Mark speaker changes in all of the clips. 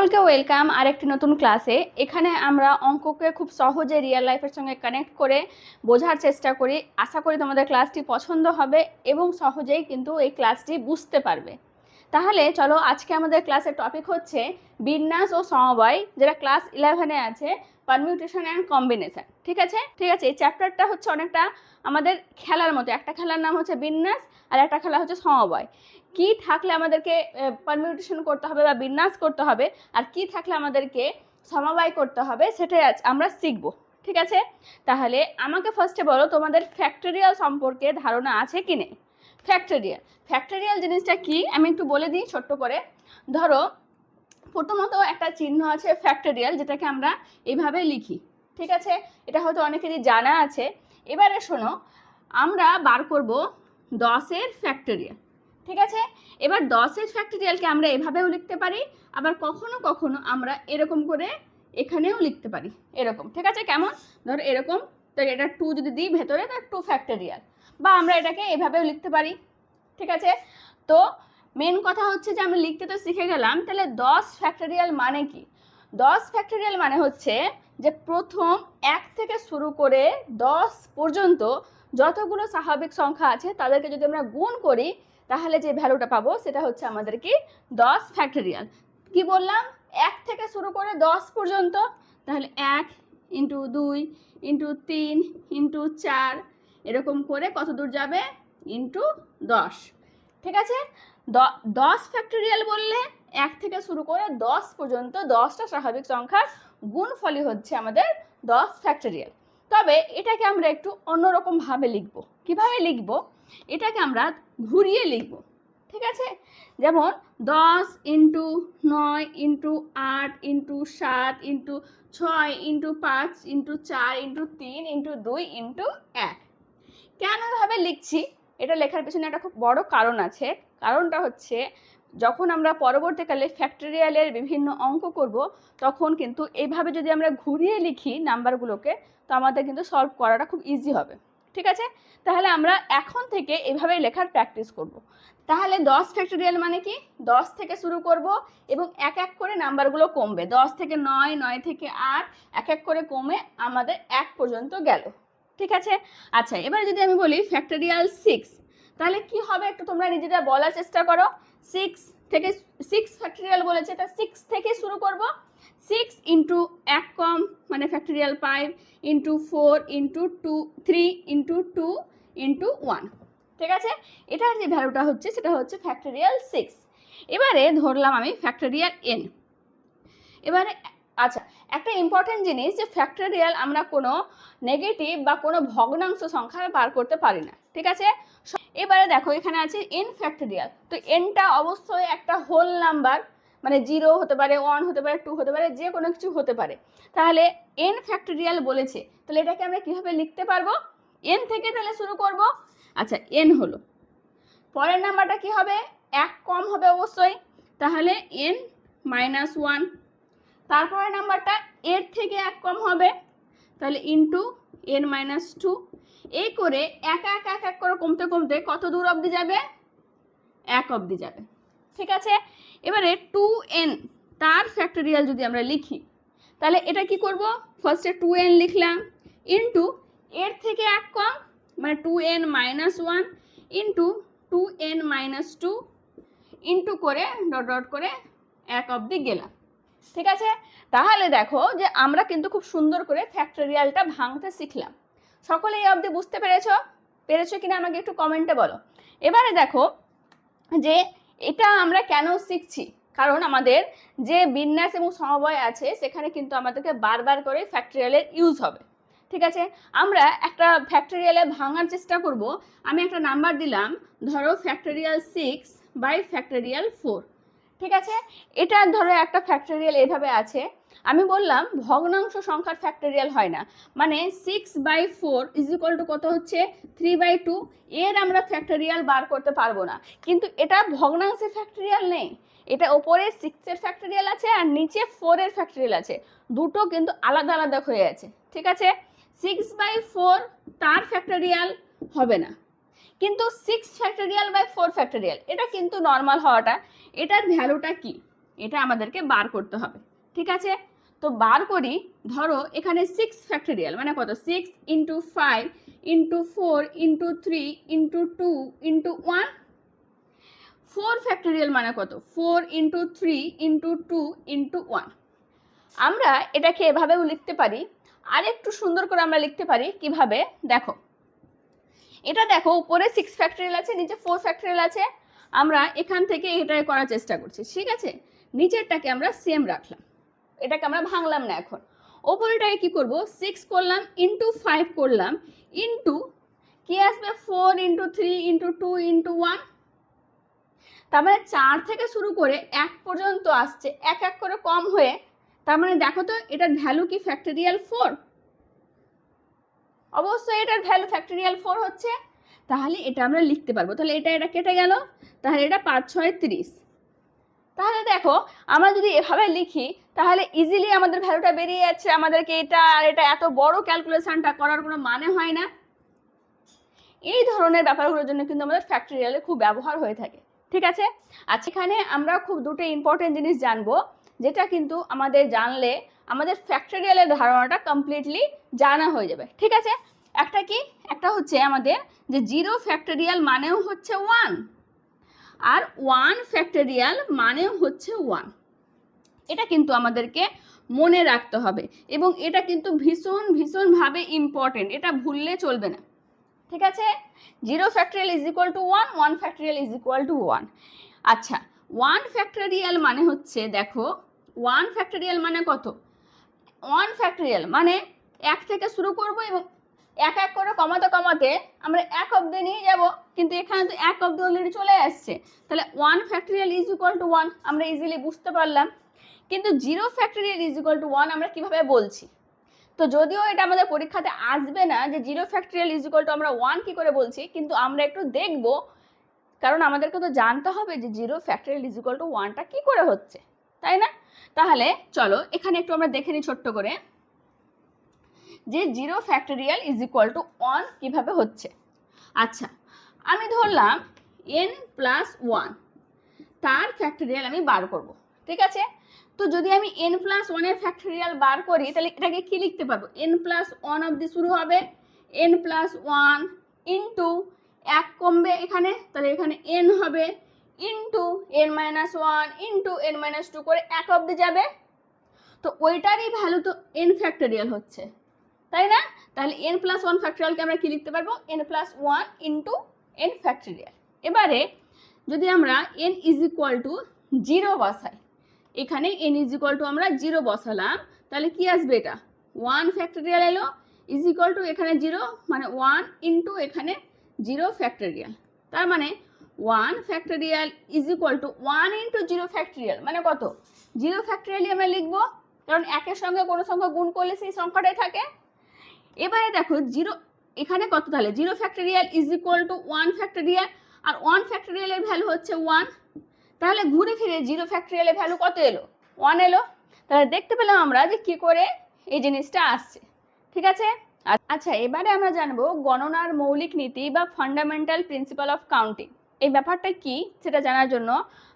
Speaker 1: সকলকে ওয়েলকাম আরেকটি নতুন ক্লাসে। এখানে আমরা অঙ্ককে খুব সহজে রিয়েল লাইফের সঙ্গে কানেক্ট করে বোঝার চেষ্টা করি। আশা করি তোমাদের ক্লাসটি পছন্দ হবে এবং সহজেই কিন্তু এই ক্লাসটি বুঝতে পারবে। তাহলে চলো, আজকে আমাদের ক্লাসের টপিক হচ্ছে বিন্যাস ও সমবায়, যেটা ক্লাস 11-এ আছে, পারমিউটেশন অ্যান্ড কম্বিনেশন। ঠিক আছে। এই চ্যাপ্টারটা হচ্ছে অনেকটা আমাদের খেলার মতো। একটা খেলার নাম হচ্ছে বিন্যাস আর একটা খেলা হচ্ছে সমবায়। কি থাকলে আমাদেরকে পারমিউটেশন করতে হবে বা বিন্যাস করতে হবে, আর কি থাকলে আমাদেরকে সমবায় করতে হবে, সেটাই আজ আমরা শিখব। ঠিক আছে। তাহলে আমাকে ফার্স্টে বলো, তোমাদের ফ্যাক্টরিয়াল সম্পর্কে ধারণা আছে কি নেই? ফ্যাক্টরিয়াল জিনিসটা কি আমি একটু বলে দিই ছোট্ট করে। ধরো, প্রথমত একটা চিহ্ন আছে ফ্যাক্টরিয়াল, যেটাকে আমরা এইভাবে লিখি। ঠিক আছে, এটা হয়তো অনেকেরই জানা আছে। এবারে শোনো, আমরা বার করব 10-এর ফ্যাক্টরিয়াল। ঠিক আছে। এবার 10-এর ফ্যাক্টরিয়ালকে আমরা এভাবেও লিখতে পারি, আবার কখনো কখনো আমরা এরকম করে এখানেও লিখতে পারি, এরকম। ঠিক আছে, কেমন? ধরো এরকম, তো এটা 2 যদি দিই ভেতরে, তার 2 ফ্যাক্টরিয়াল, বা আমরা এটাকে এভাবেও লিখতে পারি। ঠিক আছে। তো মেন কথা হচ্ছে যে আমরা লিখতে তো শিখে গেলাম, তাহলে 10 ফ্যাক্টরিয়াল মানে কি? 10 ফ্যাক্টরিয়াল মানে হচ্ছে যে প্রথম 1 থেকে শুরু করে 10 পর্যন্ত যতগুলো স্বাভাবিক সংখ্যা আছে তাদেরকে যদি আমরা গুণ করি, তাহলে যে ভ্যালুটা পাবো সেটা হচ্ছে আমাদের কি 10 ফ্যাক্টরিয়াল। কি বললাম? 1 থেকে শুরু করে 10 পর্যন্ত, তাহলে 1 ইন্টু 2 ইন্টু 3 ইন্টু 4 এরকম করে কত দূর যাবে? ইন্টু 10। ঠিক আছে। 10 ফ্যাক্টরিয়াল বললে 1 থেকে শুরু করে 10 পর্যন্ত 10টা স্বাভাবিক সংখ্যার গুণফলই হচ্ছে আমাদের 10 ফ্যাক্টরিয়াল। তবে এটাকে আমরা একটু অন্যরকম ভাবে লিখব। কিভাবে লিখব? এটাকে আমরা ঘুরিয়ে লিখব। ঠিক আছে। যেমন 10 into 9 into 8 into 7 into 6 into 5 into 4 into 3 into 2 into 1। কেন এভাবে লিখছি? এটা লেখার পেছনে একটা খুব বড় কারণ আছে। কারণটা হচ্ছে, যখন আমরা পরবর্তীকালে ফ্যাক্টরিয়ালের বিভিন্ন অঙ্ক করব, তখন কিন্তু এইভাবে যদি আমরা ঘুরিয়ে লিখি নাম্বারগুলোকে, তো আমাদের কিন্তু সলভ করাটা খুব ইজি হবে। ঠিক আছে। তাহলে আমরা এখন থেকে এভাবেই লেখার প্র্যাকটিস করব। তাহলে 10 ফ্যাক্টরিয়াল মানে কি? 10 থেকে শুরু করব এবং এক এক করে নাম্বারগুলো কমবে। 10 থেকে 9, 9 থেকে 8, এক এক করে কমে আমাদের 1 পর্যন্ত গেল। ঠিক আছে। আচ্ছা, এবার যদি আমি বলি ফ্যাক্টরিয়াল 6, তাহলে কি হবে একটু তোমরা নিজেরা বলার চেষ্টা করো। 6 ফ্যাক্টরিয়াল বলেছে, এটা 6 থেকে শুরু করব। 6 ইন্টু 1 কম মানে factorial 5 into 4 into 2 3 into 2 into 1। ঠিক আছে। এটার যে ভ্যালুটা হচ্ছে সেটা হচ্ছে ফ্যাক্টরিয়াল 6। এবারে ধরলাম আমি ফ্যাক্টরিয়াল n। এবারে আচ্ছা, একটা ইম্পর্টেন্ট জিনিস, যে ফ্যাক্টরিয়াল আমরা কোনো নেগেটিভ বা কোনো ভগ্নাংশ সংখ্যা বার করতে পারি না। ঠিক আছে। এবারে দেখো, এখানে আছে n ফ্যাক্টরিয়াল, তো nটা অবশ্যই একটা হোল নাম্বার, মানে 0 হতে পারে, 1 হতে পারে, 2 হতে পারে, যে কোনো কিছু হতে পারে। তাহলে n ফ্যাক্টরিয়াল বলেছে, তাহলে এটাকে আমরা কিভাবে লিখতে পারবো? n থেকে তাহলে শুরু করব। আচ্ছা, n হলো, পরের নাম্বারটা কি হবে? 1 কম হবে অবশ্যই, তাহলে n মাইনাস 1। তারপরের নাম্বারটা এর থেকে 1 কম হবে, তাহলে ইন্টু n মাইনাস 2। এই করে এক এক করে কমতে কমতে কত দূর অবধি যাবে? 1 অবধি যাবে। ঠিক আছে। এবারে 2n তার ফ্যাক্টরিয়াল যদি আমরা লিখি, তাহলে এটা কি করব? ফার্স্টে 2n লিখলাম, ইন্টু এর থেকে 1 কম মানে 2n minus 1 into 2n minus 2 into করে ডট ডট করে 1 অবধি গেলাম। ঠিক আছে। তাহলে দেখো যে আমরা কিন্তু খুব সুন্দর করে ফ্যাক্টরিয়ালটা ভাঙতে শিখলাম। সকলে এই অবধি বুঝতে পেরেছো কিনা আমাকে একটু কমেন্টে বলো। এবারে দেখো যে এটা আমরা কেন শিখছি, কারণ আমাদের যে বিন্যাস এবং সমবায় আছে সেখানে কিন্তু আমাদেরকে বারবার করে ফ্যাক্টরিয়ালের ইউজ হবে। ঠিক আছে। আমরা একটা ফ্যাক্টরিয়ালে ভাঙার চেষ্টা করব। আমি একটা নাম্বার দিলাম, ধরো ফ্যাক্টরিয়াল 6 বাই ফ্যাক্টরিয়াল 4। ঠিক আছে। এটা ধরো একটা ফ্যাক্টরিয়াল এভাবে আছে। আমি বললাম ভগ্নাংশ সংখ্যার ফ্যাক্টরিয়াল হয় না, মানে 6/4 ইজ ইকুয়াল টু কত হচ্ছে? 3/2। এর আমরা ফ্যাক্টরিয়াল বার করতে পারবো না, কিন্তু এটা ভগ্নাংশের ফ্যাক্টরিয়াল নেই। এটা ওপরে 6-এর ফ্যাক্টরিয়াল আছে আর নিচে 4-এর ফ্যাক্টরিয়াল আছে, দুটো কিন্তু আলাদা আলাদা হয়ে আছে। ঠিক আছে। 6/4 তার ফ্যাক্টরিয়াল হবে না, কিন্তু 6 ফ্যাক্টরিয়াল বাই 4 ফ্যাক্টরিয়াল এটা কিন্তু নর্মাল হওয়াটা। এটার ভ্যালুটা কি? এটা আমাদেরকে বার করতে হবে, ঠিক আছে। তো বার করি, ধরো এখানে 6 ফ্যাক্টোরিয়াল মানে কত, 6 into 5 into 4 into 3 into 2 into 1। 4 factorial মানে কত, 4 ইন্টু 3 ইন্টু 2 ইন্টু 1। আমরা এটাকে এভাবেও লিখতে পারি, আর একটু সুন্দর করে আমরা লিখতে পারি কিভাবে, দেখো এটা দেখো উপরে 6 ফ্যাক্টোরিয়াল আছে, নিচে 4 ফ্যাক্টোরিয়াল আছে। আমরা এখান থেকে এটা করার চেষ্টা করছি, ঠিক আছে। নিচেরটাকে আমরা সেম রাখলাম, এটাকে আমরা ভাঙলাম না। এখন ওপরেটাকে কি করব, 6 করলাম ইন্টু 5 করলাম ইন্টু কি আসবে, 4 ইন্টু 3 ইন্টু 2 ইন্টু 1। তার মানে 4 থেকে শুরু করে 1 পর্যন্ত আসছে, এক এক করে কম হয়ে। তার মানে দেখো তো এটার ভ্যালু কি ফ্যাক্টোরিয়াল 4? অবশ্যই এটার ভ্যালু ফ্যাক্টোরিয়াল 4 হচ্ছে। তাহলে এটা আমরা লিখতে পারবো। তাহলে এটা কেটে গেল, তাহলে এটা 5 6 30। তাহলে দেখো আমরা যদি এভাবে লিখি তাহলে ইজিলি আমাদের ভ্যালুটা বেরিয়ে যাচ্ছে। আমাদেরকে এটা আর এটা এত বড় ক্যালকুলেশনটা করার কোনো মানে হয় না। এই ধরনের ব্যাপারগুলোর জন্য কিন্তু আমাদের ফ্যাক্টোরিয়ালে খুব ব্যবহার হয়ে থাকে, ঠিক আছে। আচ্ছা, এখানে আমরা খুব দুটো ইম্পর্টেন্ট জিনিস জানবো, যেটা কিন্তু আমাদের জানলে আমাদের ফ্যাক্টোরিয়ালের ধারণাটা কমপ্লিটলি জানা হয়ে যাবে, ঠিক আছে। একটা কি, একটা হচ্ছে আমাদের যে 0 ফ্যাক্টোরিয়াল মানেও হচ্ছে 1, আর 1 ফ্যাক্টোরিয়াল মানেও হচ্ছে 1। এটা কিন্তু আমাদেরকে মনে রাখতে হবে, এবং এটা কিন্তু ভীষণভাবে ইম্পর্টেন্ট, এটা ভুললে চলবে না, ঠিক আছে। 0 factorial is equal to 1, 1 factorial is equal to 1। আচ্ছা, 1 ফ্যাক্টোরিয়াল মানে হচ্ছে, দেখো 1 ফ্যাক্টোরিয়াল মানে কত, 1 ফ্যাক্টোরিয়াল মানে 1 থেকে শুরু করব এবং এক এক করে কমাতে কমাতে আমরা 1 অবধি নিয়ে যাব, কিন্তু এখানে তো 1 অবধি অলরেডি চলে আসছে। তাহলে 1 ফ্যাক্টোরিয়াল ইজ ইকুয়াল টু 1 আমরা ইজিলি বুঝতে পারলাম। কিন্তু 0 ফ্যাক্টোরিয়াল ইজ ইকুয়াল টু 1 আমরা কিভাবে বলছি? তো যদিও এটা আমাদের পরীক্ষাতে আসবে না যে 0 ফ্যাক্টোরিয়াল ইজ ইকুয়াল টু আমরা 1 কি করে বলছি, কিন্তু আমরা একটু দেখব, কারণ আমাদেরকে তো জানতে হবে যে 0 ফ্যাক্টোরিয়াল ইজ ইকুয়াল টু 1টা কি করে হচ্ছে, তাই না? তাহলে চলো এখানে একটু আমরা দেখে নিই ছোট্ট করে যে 0 ফ্যাক্টোরিয়াল ইজ ইকুয়াল টু 1 কিভাবে হচ্ছে। আচ্ছা, আমি ধরলাম n প্লাস 1, তার ফ্যাক্টোরিয়াল আমি বার করব, ঠিক আছে। তো যদি আমি n প্লাস 1 এর ফ্যাক্টোরিয়াল বার করি তাহলে এটাকে কি লিখতে পারবো, n প্লাস 1 অবধি শুরু হবে, n প্লাস 1 ইন্টু 1 কমবে এখানে, তাহলে এখানে n হবে, into n minus 1 into n minus 2 করে 1 অবধি যাবে। তো ওইটারই ভ্যালু তো n ফ্যাক্টোরিয়াল হচ্ছে, তাই না? তাহলে n প্লাস 1 ফ্যাক্টোরিয়ালকে আমরা কি লিখতে পারবো, n plus 1 into n factorial. এবারে যদি আমরা n ইজ ইকুয়াল টু 0 বসাই, এখানে n ইজ ইকুয়াল টু আমরা 0 বসালাম, তাহলে কি আসবে, এটা 1 ফ্যাক্টোরিয়াল এলো, ইজ ইকুয়াল টু এখানে 0 মানে 1 ইন্টু এখানে 0 ফ্যাক্টোরিয়াল। তার মানে 1 factorial is equal to 1 into 0 factorial মানে কত, 0 ফ্যাক্টোরিয়ালই আমরা লিখবো, কারণ একের সঙ্গে কোনো সংখ্যা গুণ করলে সেই সংখ্যাটাই থাকে। এবারে দেখো 0 এখানে কত, তাহলে 0 factorial is equal to 1 factorial, আর 1 ফ্যাক্টোরিয়ালের ভ্যালু হচ্ছে 1। তাহলে ঘুরে ফিরে 0 ফ্যাক্টোরিয়ালের ভ্যালু কত এলো, 1 এলো। তাহলে দেখতে পেলাম আমরা যে কি করে এই জিনিসটা আসছে, ঠিক আছে। আচ্ছা, এবারে আমরা জানবো গণনার মৌলিক নীতি বা ফান্ডামেন্টাল প্রিন্সিপাল অফ কাউন্টিং। এই ব্যাপারটা কি সেটা জানার জন্য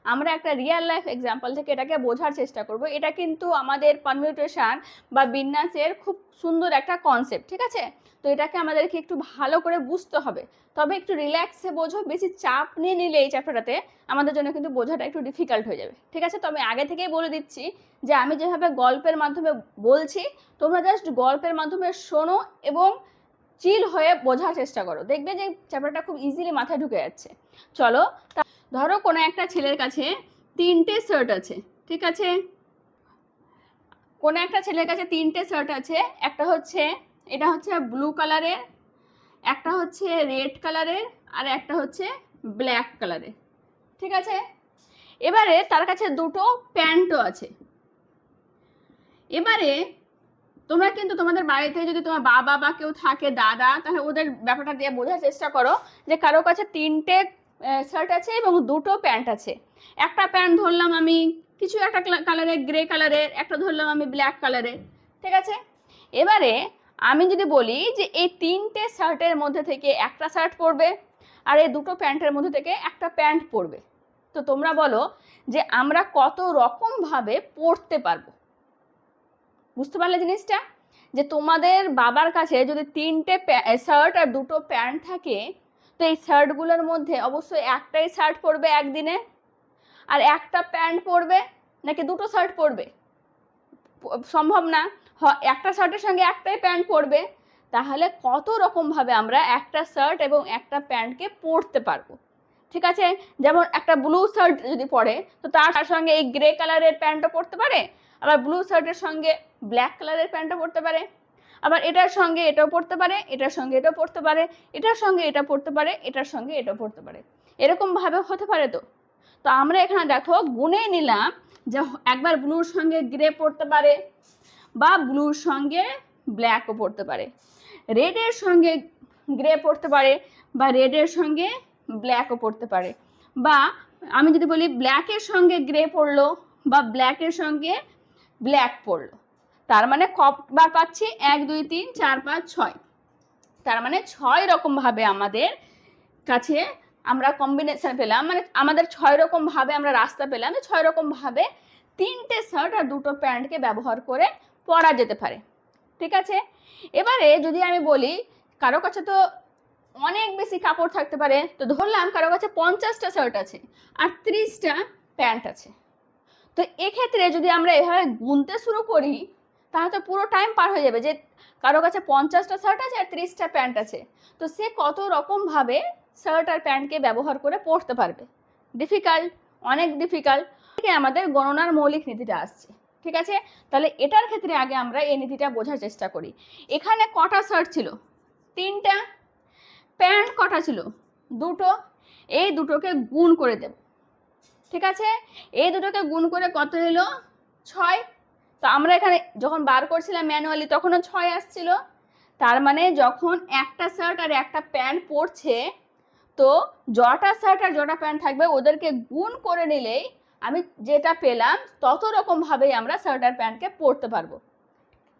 Speaker 1: আমরা একটা রিয়েল লাইফ এক্সাম্পল থেকে এটাকে বোঝার চেষ্টা করব। এটা কিন্তু আমাদের পারমিউটেশন বা বিন্যাসের খুব সুন্দর একটা কনসেপ্ট, ঠিক আছে। তো এটাকে আমাদেরকে একটু ভালো করে বুঝতে হবে, তবে একটু রিল্যাক্সে বোঝো, বেশি চাপ নিয়ে নিলে এই চ্যাপ্টারটাতে আমাদের জন্য কিন্তু বোঝাটা একটু ডিফিকাল্ট হয়ে যাবে, ঠিক আছে। তবে আগে থেকেই বলে দিচ্ছি যে আমি যেভাবে গল্পের মাধ্যমে বলছি তোমরা জাস্ট গল্পের মাধ্যমে শোনো এবং চিল হয়ে বোঝার চেষ্টা করো, দেখবে যে চ্যাপ্টারটা খুব ইজিলি মাথায় ঢুকে যাচ্ছে। চলো, ধরো কোনো একটা ছেলের কাছে 3টে শার্ট আছে, ঠিক আছে। কোনো একটা ছেলের কাছে 3টে শার্ট আছে, একটা হচ্ছে এটা হচ্ছে ব্লু কালারের, একটা হচ্ছে রেড কালারের, আর একটা হচ্ছে ব্ল্যাক কালারের, ঠিক আছে। এবারে তার কাছে দুটো প্যান্টও আছে। এবারে তোমরা কিন্তু তোমাদের বাড়িতে যদি তোমার বাবা বা কেউ থাকে, দাদা, তাহলে ওদের ব্যাপারটা দিয়ে বোঝার চেষ্টা করো যে কারো কাছে 3টে শার্ট আছে এবং দুটো প্যান্ট আছে। একটা প্যান্ট ধরলাম আমি কিছু একটা কালারের, গ্রে কালারের, একটা ধরলাম আমি ব্ল্যাক কালারের, ঠিক আছে। এবারে আমি যদি বলি যে এই 3টে শার্টের মধ্যে থেকে একটা শার্ট পরবে আর এই দুটো প্যান্টের মধ্যে থেকে একটা প্যান্ট পরবে, তো তোমরা বলো যে আমরা কত রকম ভাবে পড়তে পারবো। বুঝতে পারলে জিনিসটা? যে তোমাদের বাবার কাছে যদি 3টে শার্ট আর 2টো প্যান্ট থাকে, তো এই শার্টগুলোর মধ্যে অবশ্যই একটাই শার্ট পরবে একদিনে, আর একটা প্যান্ট পরবে, নাকি 2টো শার্ট পরবে? সম্ভব না। একটা শার্টের সঙ্গে একটাই প্যান্ট পরবে। তাহলে কত রকম ভাবে আমরা একটা শার্ট এবং একটা প্যান্টকে পরতে পারবো। ঠিক আছে, যেমন একটা ব্লু শার্ট যদি পরে, তো তার সঙ্গে এই গ্রে কালারের প্যান্টও পরতে পারে, আবার ব্লু শার্টের সঙ্গে ব্ল্যাক কালারের প্যান্টও পরতে পারে, আবার এটার সঙ্গে এটাও পরতে পারে, এটার সঙ্গে এটাও পরতে পারে, এটার সঙ্গে এটা পরতে পারে, এটার সঙ্গে এটাও পরতে পারে। এরকম ভাবে হতে পারে। তো তো আমরা এখানে দেখো গুনে নিলাম যে একবার ব্লুর সঙ্গে গ্রে পরতে পারে, বা ব্লুর সঙ্গে ব্ল্যাকও পরতে পারে, রেডের সঙ্গে গ্রে পরতে পারে, বা রেডের সঙ্গে ব্ল্যাকও পরতে পারে, বা আমি যদি বলি ব্ল্যাকের সঙ্গে গ্রে পরলো বা ব্ল্যাকের সঙ্গে ব্ল্যাক পরলো, তার মানে কবার পাচ্ছি? 1 2 3 4 5 6। তার মানে 6 রকম ভাবে আমাদের কাছে আমরা কম্বিনেশন পেলাম, মানে আমাদের 6 রকম ভাবে আমরা রাস্তা পেলাম, 6 রকম ভাবে 3টে শার্ট আর 2টো প্যান্টকে ব্যবহার করে পরা যেতে পারে। ঠিক আছে, এবারে যদি আমি বলি কারো কাছে তো অনেক বেশি কাপড় থাকতে পারে, তো ধরলাম কারো কাছে 50টা শার্ট আছে আর 30টা প্যান্ট আছে। তো এক্ষেত্রে যদি আমরা এভাবে গুনতে শুরু করি, তাহলে তো পুরো টাইম পার হয়ে যাবে। যে কারো কাছে 50টা শার্ট আছে আর 30টা প্যান্ট আছে, তো সে কত রকম ভাবে শার্ট আর প্যান্টকে ব্যবহার করে পরতে পারবে। ডিফিকাল্ট, অনেক ডিফিকাল্ট। আমাদের গণনার মৌলিক নীতিটা আসছে। ঠিক আছে, তাহলে এটার ক্ষেত্রে আগে আমরা এই নীতিটা বোঝার চেষ্টা করি। এখানে কটা শার্ট ছিল? 3টা। প্যান্ট কটা ছিল? 2টো। এই দুটোকে গুণ করে দেব। ঠিক আছে, এই দুটোকে গুণ করে কত হলো? 6। তো আমরা এখানে যখন বার করছিলাম ম্যানুয়ালি তখনও 6 আসছিল। তার মানে যখন একটা শার্ট আর একটা প্যান্ট পরছে, তো জটা শার্ট আর জটা প্যান্ট থাকবে ওদেরকে গুণ করে নিলেই আমি যেটা পেলাম তত রকম ভাবেই আমরা শার্ট আর প্যান্টকে পরতে পারবো।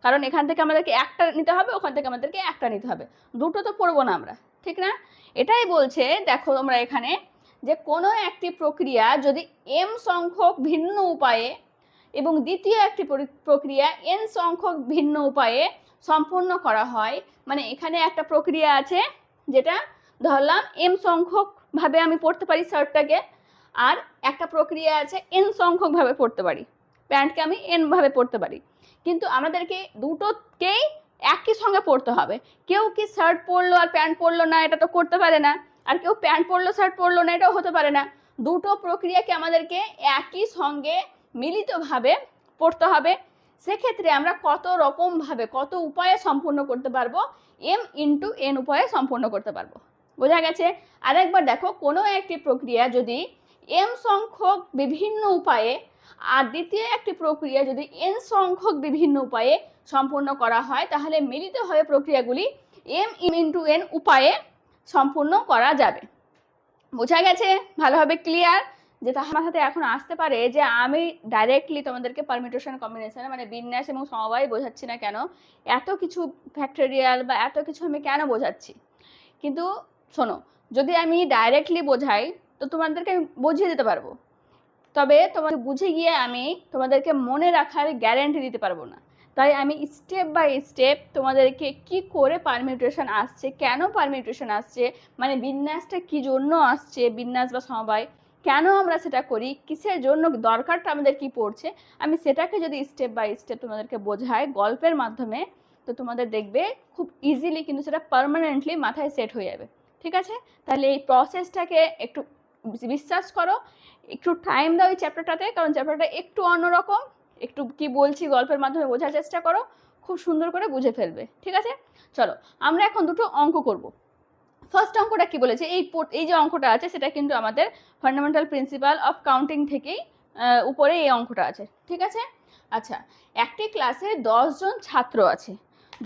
Speaker 1: কারণ এখান থেকে আমাদেরকে একটা নিতে হবে, ওখান থেকে আমাদেরকে একটা নিতে হবে, দুটো তো পরবো না আমরা। ঠিক না? এটাই বলছে, দেখো তোমরা এখানে, যে কোনো একটি প্রক্রিয়া যদি m সংখ্যক ভিন্ন উপায়ে এবং দ্বিতীয় একটি প্রক্রিয়া n সংখ্যক ভিন্ন উপায়ে সম্পন্ন করা হয়, মানে এখানে একটা প্রক্রিয়া আছে যেটা ধরলাম m সংখ্যক ভাবে আমি পড়তে পারি শার্টটাকে, আর একটা প্রক্রিয়া আছে n সংখ্যক ভাবে পড়তে পারি, প্যান্টকে আমি n ভাবে পড়তে পারি। কিন্তু আমাদেরকে দুটোকেই একই সঙ্গে পড়তে হবে। কেউ কি শার্ট পরলো আর প্যান্ট পরলো না, এটা তো করতে পারে না, আর কেউ প্যান্ট পরলো শার্ট পরলো না, এটাও হতে পারে না। দুটো প্রক্রিয়াকে আমাদেরকে একই সঙ্গে মিলিতভাবে পড়তে হবে। সেক্ষেত্রে আমরা কত রকম ভাবে, কত উপায়ে সম্পূর্ণ করতে পারবো? m × n উপায়ে সম্পূর্ণ করতে পারবো। বোঝা গেছে? আরেকবার দেখো, কোনো একটি প্রক্রিয়া যদি m সংখ্যক বিভিন্ন উপায়ে আর দ্বিতীয় একটি প্রক্রিয়া যদি n সংখ্যক বিভিন্ন উপায়ে সম্পূর্ণ করা হয়, তাহলে মিলিতভাবে প্রক্রিয়াগুলি m × n উপায়ে সম্পূর্ণ করা যাবে। বোঝা গেছে? ভালোভাবে ক্লিয়ার? যে আমার সাথে এখন আসতে পারে যে আমি ডাইরেক্টলি তোমাদেরকে পারমিউটেশন কম্বিনেশন মানে বিন্যাস এবং সমবায় বোঝাচ্ছি না কেন, এত কিছু ফ্যাক্টরিয়াল বা এত কিছু আমি কেন বোঝাচ্ছি। কিন্তু শোনো, যদি আমি ডাইরেক্টলি বোঝাই তো তোমাদেরকে আমি বুঝিয়ে দিতে পারবো, তবে তোমাদের বুঝে গিয়ে আমি তোমাদেরকে মনে রাখার গ্যারান্টি দিতে পারবো না। তাই আমি স্টেপ বাই স্টেপ তোমাদেরকে কি করে পারমিউটেশন আসছে, কেন পারমিউটেশন আসছে, মানে বিন্যাসটা কি জন্য আসছে, বিন্যাস বা সমবায় কেন আমরা সেটা করি, কিসের জন্য দরকারটা আমাদের কি পড়ছে, আমি সেটাকে যদি স্টেপ বাই স্টেপ তোমাদেরকে বোঝাই গল্পের মাধ্যমে, তো তোমাদের দেখবে খুব ইজিলি কিন্তু সেটা পার্মানেন্টলি মাথায় সেট হয়ে যাবে। ঠিক আছে? তাহলে এই প্রসেসটাকে একটু বিশ্বাস করো, একটু টাইম দাও এই চ্যাপ্টারটাতে, কারণ চ্যাপ্টারটা একটু অন্যরকম, একটু কি বলছি গল্পের মাধ্যমে বোঝার চেষ্টা করো, খুব সুন্দর করে বুঝে ফেলবে। ঠিক আছে, চলো আমরা এখন দুটো অঙ্ক করব। ফার্স্ট অঙ্কটা কি বলেছে, এই যে অঙ্কটা আছে সেটা কিন্তু আমাদের ফান্ডামেন্টাল প্রিন্সিপাল অফ কাউন্টিং থেকেই উপরে এই অঙ্কটা আছে। ঠিক আছে, আচ্ছা, একটি ক্লাসে 10 জন ছাত্র আছে।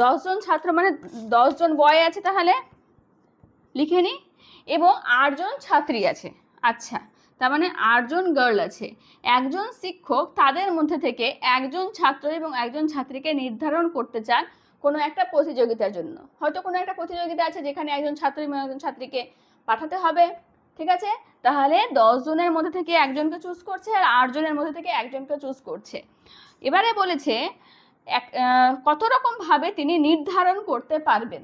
Speaker 1: 10 জন ছাত্র মানে 10 জন বয় আছে, তাহলে লিখে নিই, এবং 8 জন ছাত্রী আছে। আচ্ছা, তার মানে 8 জন গার্ল আছে। একজন শিক্ষক তাদের মধ্যে থেকে একজন ছাত্র এবং একজন ছাত্রীকে নির্ধারণ করতে চান কোনো একটা প্রতিযোগিতার জন্য। হয়তো কোনো একটা প্রতিযোগিতা আছে যেখানে একজন ছাত্র এবং একজন ছাত্রীকে পাঠাতে হবে, ঠিক আছে, তাহলে 10 জনের মধ্যে থেকে একজনকে চুজ করছে আর 8 জনের মধ্যে থেকে একজনকে চুজ করছে। এবারে বলেছে কত রকম ভাবে তিনি নির্ধারণ করতে পারবেন।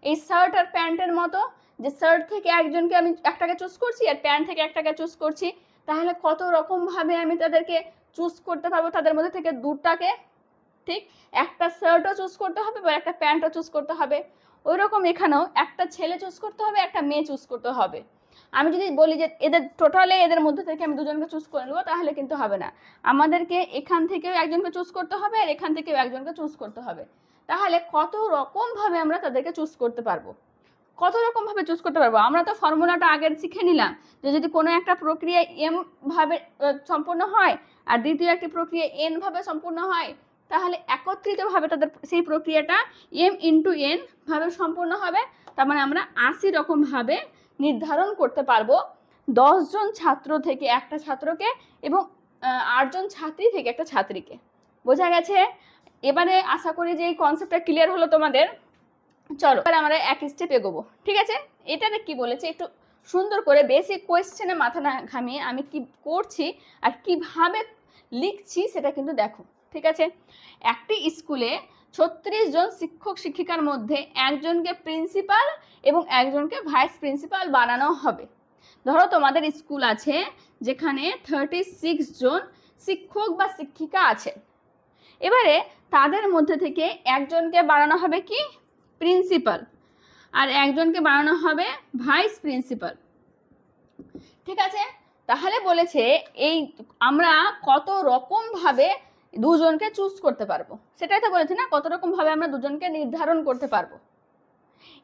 Speaker 1: এই শার্ট আর প্যান্টের মতো, যে শার্ট থেকে একজনকে আমি একটাকে চুজ করছি আর প্যান্ট থেকে একটাকে চুজ করছি, তাহলে কত রকম ভাবে আমি তাদেরকে চুজ করতে পারবো তাদের মধ্যে থেকে দুটাকে। ঠিক, একটা শার্টও চুজ করতে হবে বা একটা প্যান্টও চুজ করতে হবে। ওই রকম এখানেও একটা ছেলে চুজ করতে হবে, একটা মেয়ে চুজ করতে হবে। আমি যদি বলি যে এদের টোটালে এদের মধ্যে থেকে আমি দুজনকে চুজ করে নেবো, তাহলে কিন্তু হবে না। আমাদেরকে এখান থেকেও একজনকে চুজ করতে হবে আর এখান থেকেও একজনকে চুজ করতে হবে। তাহলে কত রকম ভাবে আমরা তাদেরকে চুজ করতে পারবো, কত রকম ভাবে চুজ করতে পারবো। আমরা তো ফর্মুলাটা আগের শিখে নিলাম যে যদি কোনো একটা প্রক্রিয়া m ভাবে সম্পূর্ণ হয় আর দ্বিতীয় একটি প্রক্রিয়া n ভাবে সম্পূর্ণ হয়, তাহলে একত্রিতভাবে তাদের সেই প্রক্রিয়াটা m × n ভাবে সম্পূর্ণ হবে। তার মানে আমরা 80 রকম ভাবে নির্ধারণ করতে পারবো 10 জন ছাত্র থেকে একটা ছাত্রকে এবং 8 জন ছাত্রী থেকে একটা ছাত্রীকে। বোঝা গেছে? এবারে আশা করি যে এই কনসেপ্টটা ক্লিয়ার হলো তোমাদের। চলো এবার আমরা এক স্টেপ এগোবো। ঠিক আছে, এটাতে কি বলেছে একটু সুন্দর করে বেসিক কোয়েশ্চেনে মাথা না ঘামিয়ে আমি কি করছি আর কিভাবে লিখছি সেটা কিন্তু দেখো। ঠিক আছে, একটি স্কুলে 36 জন শিক্ষক শিক্ষিকার মধ্যে একজনকে প্রিন্সিপাল এবং একজনকে ভাইস প্রিন্সিপাল বানানো হবে। ধরো তোমাদের স্কুল আছে যেখানে 36 জন শিক্ষক বা শিক্ষিকা আছে। এবারে তাদের মধ্যে থেকে একজনকে বানানো হবে কি প্রিন্সিপাল আর একজনকে বানানো হবে ভাইস প্রিন্সিপাল। ঠিক আছে, তাহলে বলেছে এই আমরা কত রকম ভাবে দুজনকে চুজ করতে পারবো, সেটাই তো বলেছে না, কত রকম ভাবে আমরা দুজনকে নির্ধারণ করতে পারবো।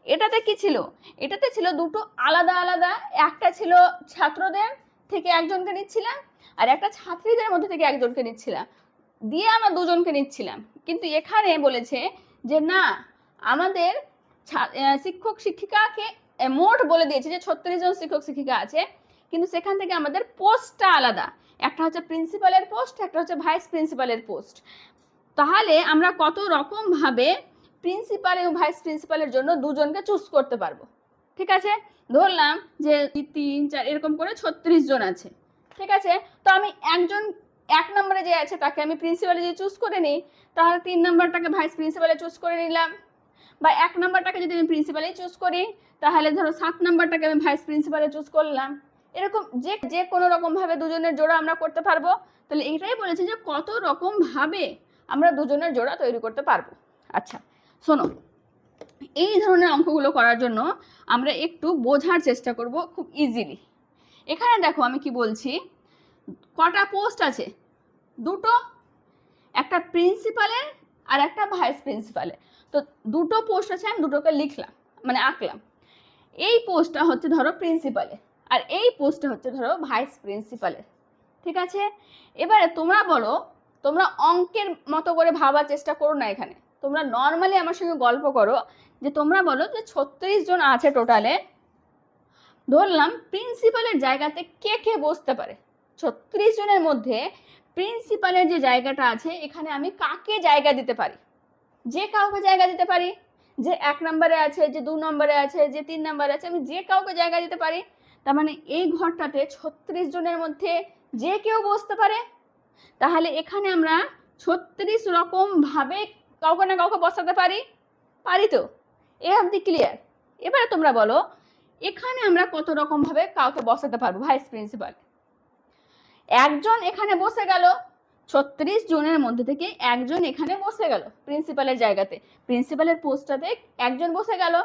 Speaker 1: এটাতে কি ছিল, এটাতে ছিল দুটো আলাদা আলাদা, একটা ছিল ছাত্রদের থেকে একজনকে নিচ্ছিলাম আর একটা ছাত্রীদের মধ্যে থেকে একজনকে নিচ্ছিলাম, দিয়ে আমরা দুজনকে নিচ্ছিলাম। কিন্তু এখানে বলেছে যে না, আমাদের শিক্ষক শিক্ষিকাকে মোট বলে দিয়েছে যে 36 জন শিক্ষক শিক্ষিকা আছে, কিন্তু সেখান থেকে আমাদের পোস্টটা আলাদা, একটা হচ্ছে প্রিন্সিপালের পোস্ট, একটা হচ্ছে ভাইস প্রিন্সিপালের পোস্ট। তাহলে আমরা কত রকম ভাবে প্রিন্সিপাল এবং ভাইস প্রিন্সিপালের জন্য দুজনকে চুজ করতে পারবো। ঠিক আছে, ধরলাম যে 3, 4 এরকম করে 36 জন আছে। ঠিক আছে, তো আমি একজন 1 নম্বরে যে আছে তাকে আমি প্রিন্সিপালে যদি চুজ করে নিই, তাহলে 3 নম্বরটাকে ভাইস প্রিন্সিপালে চুজ করে নিলাম, বা 1 নম্বরটাকে যদি আমি প্রিন্সিপালে চুজ করি, তাহলে ধরো 7 নম্বরটাকে আমি ভাইস প্রিন্সিপালে চুজ করলাম। এরকম যে কোনো রকম ভাবে দুজনের জোড়া আমরা করতে পারবো। তাহলে এটাই বলেছে যে কত রকম ভাবে আমরা দুজনের জোড়া তৈরি করতে পারবো। আচ্ছা শোনো, এই ধরনের অঙ্কগুলো করার জন্য আমরা একটু বোঝার চেষ্টা করব খুব ইজিলি। এখানে দেখো আমি কি বলছি, কটা পোস্ট আছে, দুটো, একটা প্রিন্সিপালের আর একটা ভাইস প্রিন্সিপালের। তো দুটো পোস্ট আছে, আমি দুটোকে লিখলাম মানে আঁকলাম। এই পোস্টটা হচ্ছে ধরো প্রিন্সিপালের আর এই পোস্টটা হচ্ছে ধরো ভাইস প্রিন্সিপালের। ঠিক আছে, এবারে তোমরা বলো, তোমরা অঙ্কের মতো করে ভাবার চেষ্টা করো না, এখানে তোমরা নর্মালি আমার সঙ্গে গল্প করো যে তোমরা বলো যে 36 জন আছে টোটালে, ধরলাম প্রিন্সিপালের জায়গাতে কে কে বসতে পারে। 36 জনের মধ্যে প্রিন্সিপালের যে জায়গাটা আছে এখানে আমি কাকে জায়গা দিতে পারি, যে কাউকে জায়গা দিতে পারি, যে 1 নম্বরে আছে, যে 2 নম্বরে আছে, যে 3 নম্বরে আছে, আমি যে কাউকে জায়গা দিতে পারি। তার মানে এই ঘরটাতে 36 জনের মধ্যে যে কেউ বসতে পারে। তাহলে এখানে আমরা 36 রকম ভাবে কাউকে না কাউকে বসাতে পারি, পারি তো? এ অবধি ক্লিয়ার? এবারে তোমরা বলো এখানে আমরা কত রকম ভাবে কাউকে বসাতে পারবো ভাইস প্রিন্সিপাল। একজন এখানে বসে গেল, 36 জনের মধ্যে থেকে একজন এখানে বসে গেল প্রিন্সিপালের জায়গাতে, প্রিন্সিপালের পোস্টটাতে একজন বসে গেল,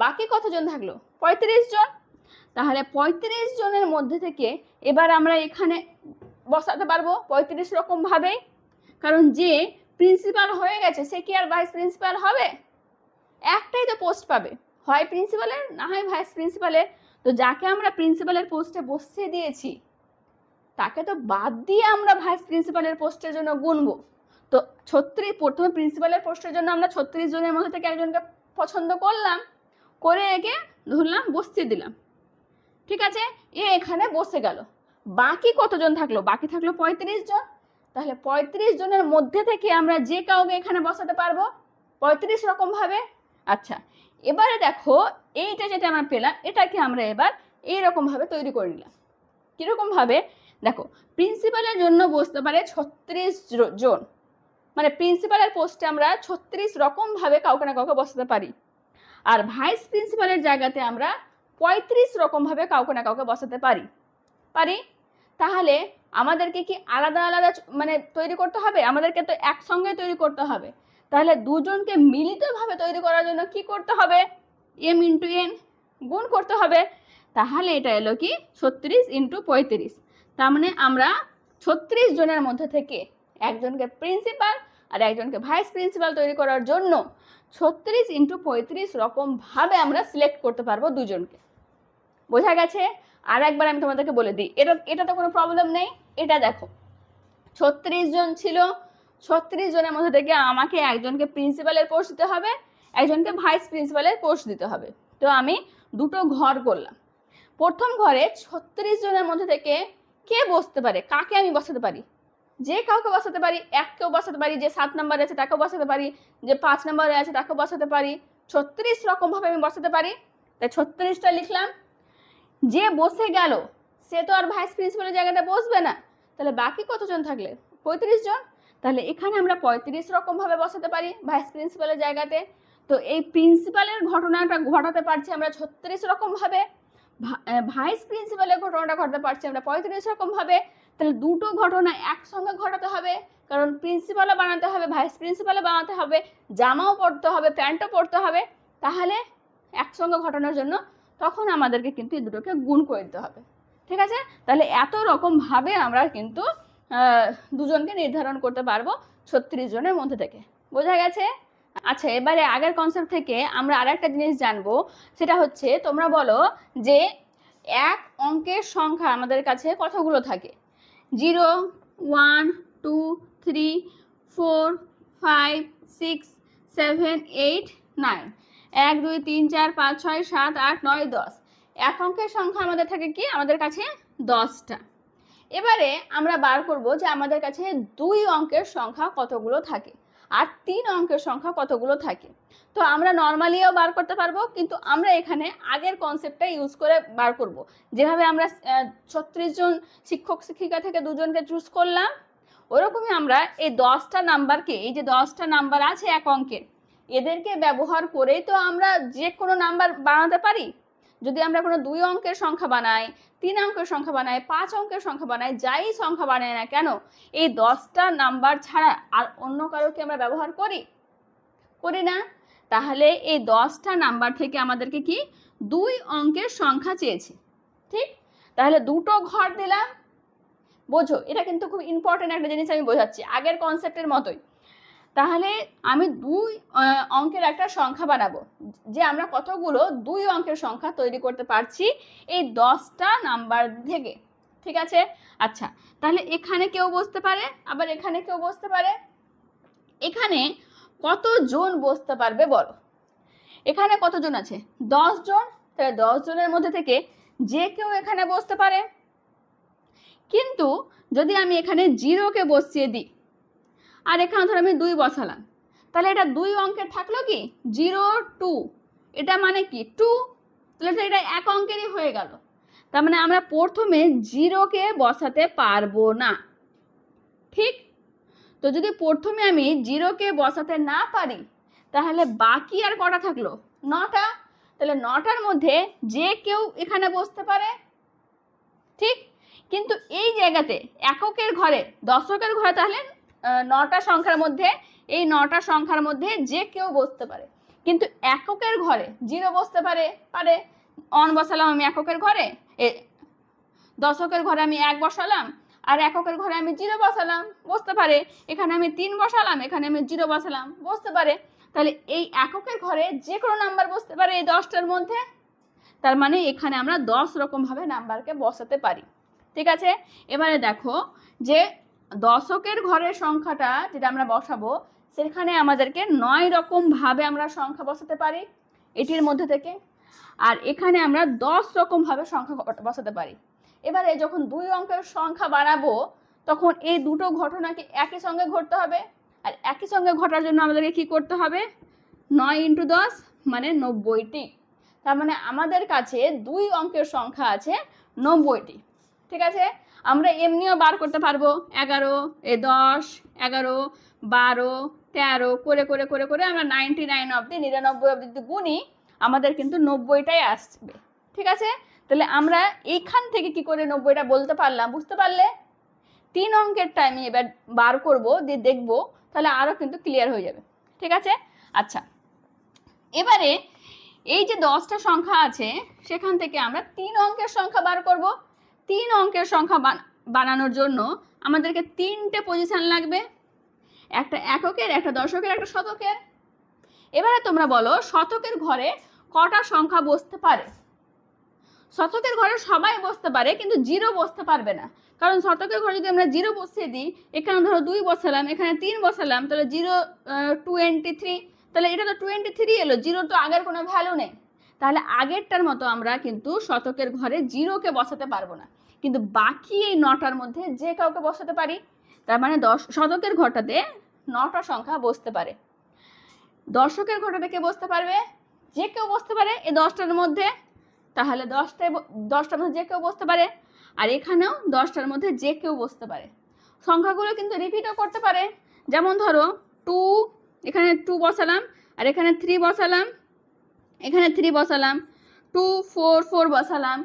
Speaker 1: বাকি কতজন থাকলো 35 জন। তাহলে 35 জনের মধ্যে থেকে এবার আমরা এখানে বসাতে পারবো 35 রকম ভাবে, কারণ যে প্রিন্সিপাল হয়ে গেছে সে কি আর ভাইস প্রিন্সিপাল হবে? একটাই তো পোস্ট পাবে, হয় প্রিন্সিপালের না হয় ভাইস প্রিন্সিপালের। তো যাকে আমরা প্রিন্সিপালের পোস্টে বসিয়ে দিয়েছি তাকে তো বাদ দিয়ে আমরা ভাইস প্রিন্সিপালের পোস্টের জন্য গুনবো। তো 36 প্রথমে প্রিন্সিপালের পোস্টের জন্য আমরা 36 জনের মধ্যে থেকে একজনকে পছন্দ করলাম, করে একে ধরলাম বসিয়ে দিলাম। ঠিক আছে, এ এখানে বসে গেল, বাকি কতজন থাকলো? বাকি থাকলো 35 জন। তাহলে 35 জনের মধ্যে থেকে আমরা যে কাউকে এখানে বসাতে পারবো 35 রকম ভাবে। আচ্ছা এবারে দেখো এইটা যেটা আমরা পেলাম এটাকে আমরা এবার এইরকমভাবে তৈরি করে নিলাম। কীরকমভাবে দেখো, প্রিন্সিপালের জন্য বসতে পারে 36 জন, মানে প্রিন্সিপালের পোস্টে আমরা 36 রকমভাবে কাউকে না কাউকে বসাতে পারি। আর ভাইস প্রিন্সিপালের জায়গাতে আমরা 35 রকমভাবে কাউকে না কাউকে বসাতে পারি। তাহলে আমাদেরকে কি আলাদা আলাদা মানে তৈরি করতে হবে? আমাদেরকে তো একসঙ্গে তৈরি করতে হবে। তাহলে দুজনকে মিলিতভাবে তৈরি করার জন্য কি করতে হবে? m × n গুণ করতে হবে। তাহলে এটা এলো কি 36 × 35। তার মানে আমরা 36 জনের মধ্যে থেকে একজনকে প্রিন্সিপাল আর একজনকে ভাইস প্রিন্সিপাল তৈরি করার জন্য 36 × 35 রকমভাবে আমরা সিলেক্ট করতে পারবো দুজনকে। বোঝা গেছে? আর একবার আমি তোমাদেরকে বলে দিই, এটাতে কোনো প্রবলেম নেই। এটা দেখো, 36 জন ছিল, 36 জনের মধ্যে থেকে আমাকে একজনকে প্রিন্সিপালের পোস্ট দিতে হবে, একজনকে ভাইস প্রিন্সিপালের পোস্ট দিতে হবে। তো আমি দুটো ঘর করলাম। প্রথম ঘরে 36 জনের মধ্যে থেকে কে বসতে পারে, কাকে আমি বসাতে পারি? যে কাউকে বসাতে পারি, এককেও বসাতে পারি, যে 7 নম্বরে আছে তাকেও বসাতে পারি, যে 5 নম্বরে আছে তাকেও বসাতে পারি, 36 রকমভাবে আমি বসাতে পারি। তাই 36টা লিখলাম। যে বসে গেল সে তো আর ভাইস প্রিন্সিপালের জায়গাটা বসবে না, তাহলে বাকি কতজন থাকলে? 35 জন। তাহলে এখানে আমরা 35 রকমভাবে বসাতে পারি ভাইস প্রিন্সিপালের জায়গাতে। তো এই প্রিন্সিপালের ঘটনাটা ঘটাতে পারছি আমরা 36 রকমভাবে, ভাইস প্রিন্সিপালের ঘটনাটা ঘটাতে পারছি আমরা 35 রকমভাবে। তাহলে দুটো ঘটনা একসঙ্গে ঘটাতে হবে, কারণ প্রিন্সিপালও বানাতে হবে, ভাইস প্রিন্সিপালও বানাতে হবে, জামাও পরতে হবে, প্যান্টও পরতে হবে। তাহলে একসঙ্গে ঘটানোর জন্য তখন আমাদেরকে কিন্তু এই দুটোকে গুণ করে দিতে হবে। ঠিক আছে? তাহলে এত রকমভাবে আমরা কিন্তু দুজনকে নির্ধারণ করতে পারবো 36 জনের মধ্যে থেকে। বোঝা গেছে? আচ্ছা, এবারে আগের কনসেপ্ট থেকে আমরা আরেকটা জিনিস জানবো, সেটা হচ্ছে তোমরা বলো যে এক অঙ্কের সংখ্যা আমাদের কাছে কতগুলো থাকে? 0, 1, 2, 3, 4, 5, 6, 7, 8, 9, 1, 2, 3, 4, 5, 6, 7, 8, 9, 10। এক অঙ্কের সংখ্যা আমাদের থাকে কি? আমাদের কাছে 10টা। এবারে আমরা বার করব যে আমাদের কাছে 2 অঙ্কের সংখ্যা কতগুলো থাকে আর 3 অঙ্কের সংখ্যা কতগুলো থাকে। তো আমরা নর্মালিও বার করতে পারবো, কিন্তু আমরা এখানে আগের কনসেপ্টটা ইউজ করে বার করব। যেভাবে আমরা 36 জন শিক্ষক শিক্ষিকা থেকে দুজনকে চুজ করলাম, ওরকমই আমরা এই 10টা নাম্বারকে, এই যে 10টা নাম্বার আছে এক অঙ্কের, এদেরকে ব্যবহার করেই তো আমরা যে কোনো নাম্বার বানাতে পারি। যদি আমরা কোনো 2 অঙ্কের সংখ্যা বানাই, 3 অঙ্কের সংখ্যা বানাই, 5 অঙ্কের সংখ্যা বানাই, যাই সংখ্যা বানাই না কেন, এই 10টা নাম্বার ছাড়া আর অন্য কারোকে আমরা ব্যবহার করি না। তাহলে এই 10টা নাম্বার থেকে আমাদেরকে কি 2 অঙ্কের সংখ্যা চেয়েছে। ঠিক? তাহলে দুটো ঘর দিলাম। বোঝো, এটা কিন্তু খুব ইম্পর্টেন্ট একটা জিনিস আমি বোঝাচ্ছি, আগের কনসেপ্টের মতোই। তাহলে আমি 2 অঙ্কের একটা সংখ্যা বানাবো, যে আমরা কতগুলো 2 অঙ্কের সংখ্যা তৈরি করতে পারছি এই 10টা নাম্বার থেকে। ঠিক আছে? আচ্ছা, তাহলে এখানে কেউ বসতে পারে, আবার এখানে কেউ বসতে পারে। এখানে কতজন বসতে পারবে বলো? এখানে কতজন আছে? 10 জন। তাহলে 10 জনের মধ্যে থেকে যে কেউ এখানে বসতে পারে। কিন্তু যদি আমি এখানে 0কে বসিয়ে দিই আর এখানে ধর আমি 2 বসালাম, তাহলে এটা 2 অঙ্কের থাকলো কি? 0, 2। এটা মানে কি? 2। তাহলে এটা এক অঙ্কেরই হয়ে গেল। তার মানে আমরা প্রথমে 0কে বসাতে পারবো না। ঠিক? তো যদি প্রথমে আমি 0কে বসাতে না পারি, তাহলে বাকি আর কটা থাকলো? 9টা। তাহলে 9টার মধ্যে যে কেউ এখানে বসতে পারে। ঠিক? কিন্তু এই জায়গাতে এককের ঘরে, দশকের ঘরে তাহলে 9টা সংখ্যার মধ্যে, এই 9টা সংখ্যার মধ্যে যে কেউ বসতে পারে। কিন্তু এককের ঘরে 0 বসতে পারে। 1 বসালাম আমি এককের ঘরে, দশকের ঘরে আমি 1 বসালাম, আর এককের ঘরে আমি 0 বসালাম, বসতে পারে। এখানে আমি 3 বসালাম, এখানে আমি 0 বসালাম, বসতে পারে। তাহলে এই এককের ঘরে যে কোনো নাম্বার বসতে পারে এই 10টার মধ্যে। তার মানে এখানে আমরা 10 রকমভাবে নাম্বারকে বসাতে পারি। ঠিক আছে? এবারে দেখো যে দশকের ঘরের সংখ্যাটা যেটা আমরা বসাবো, সেখানে আমাদেরকে 9 রকমভাবে আমরা সংখ্যা বসাতে পারি এটির মধ্যে থেকে। আর এখানে আমরা 10 রকমভাবে সংখ্যা বসাতে পারি। এবারে যখন 2 অঙ্কের সংখ্যা বানাবো, তখন এই দুটো ঘটনাকে একই সঙ্গে ঘটতে হবে। আর একই সঙ্গে ঘটার জন্য আমাদেরকে কি করতে হবে? 9 × 10 মানে 90টি। তার মানে আমাদের কাছে 2 অঙ্কের সংখ্যা আছে 90টি। ঠিক আছে, আমরা এমনিও বার করতে পারবো 11 10 11 12 13 করে করে করে করে আমরা 99 অবধি 99 অবধি গুনি, আমাদের কিন্তু 90টাই আসবে। ঠিক আছে, তাহলে আমরা এইখান থেকে কি করে 90টা বলতে পারলাম, বুঝতে পারলে? 3 অঙ্কেরটা আমি এবার বার করব, দিয়ে দেখবো, তাহলে আরও কিন্তু ক্লিয়ার হয়ে যাবে। ঠিক আছে, আচ্ছা এবারে এই যে 10টা সংখ্যা আছে সেখান থেকে আমরা 3 অঙ্কের সংখ্যা বার করব। 3 অঙ্কের সংখ্যা বানানোর জন্য আমাদেরকে 3টে পজিশন লাগবে, একটা এককের, একটা দশকের, একটা শতকের। এবারে তোমরা বলো শতকের ঘরে কটা সংখ্যা বসতে পারে? শতকের ঘরে সবাই বসতে পারে, কিন্তু 0 বসতে পারবে না, কারণ শতকের ঘরে যদি আমরা 0 বসিয়ে দিই, এখানে ধরো 2 বসালাম, এখানে 3 বসালাম, তাহলে 0 23, তাহলে এটা তো 23 এলো, 0 তো আগের কোনো ভ্যালু নেই, তাহলে আগেরটার মতো আমরা কিন্তু শতকের ঘরে 0কে বসাতে পারবো না, কিন্তু বাকি এই 9টার মধ্যে যে কাউকে বসাতে পারি। তার মানে শতকের ঘরটাতে 9টা সংখ্যা বসতে পারে। দশকের ঘরটাতে কে বসতে পারবে? যে কেউ বসতে পারে এই 10টার মধ্যে, তাহলে 10টার মধ্যে যে কেউ বসতে পারে, আর এখানেও 10টার মধ্যে যে কেউ বসতে পারে। সংখ্যাগুলো কিন্তু রিপিটও করতে পারে, যেমন ধরো 2, এখানে 2 বসালাম, আর এখানে 3 বসালাম, এখানে 3 বসালাম, 2 4 4 বসালাম,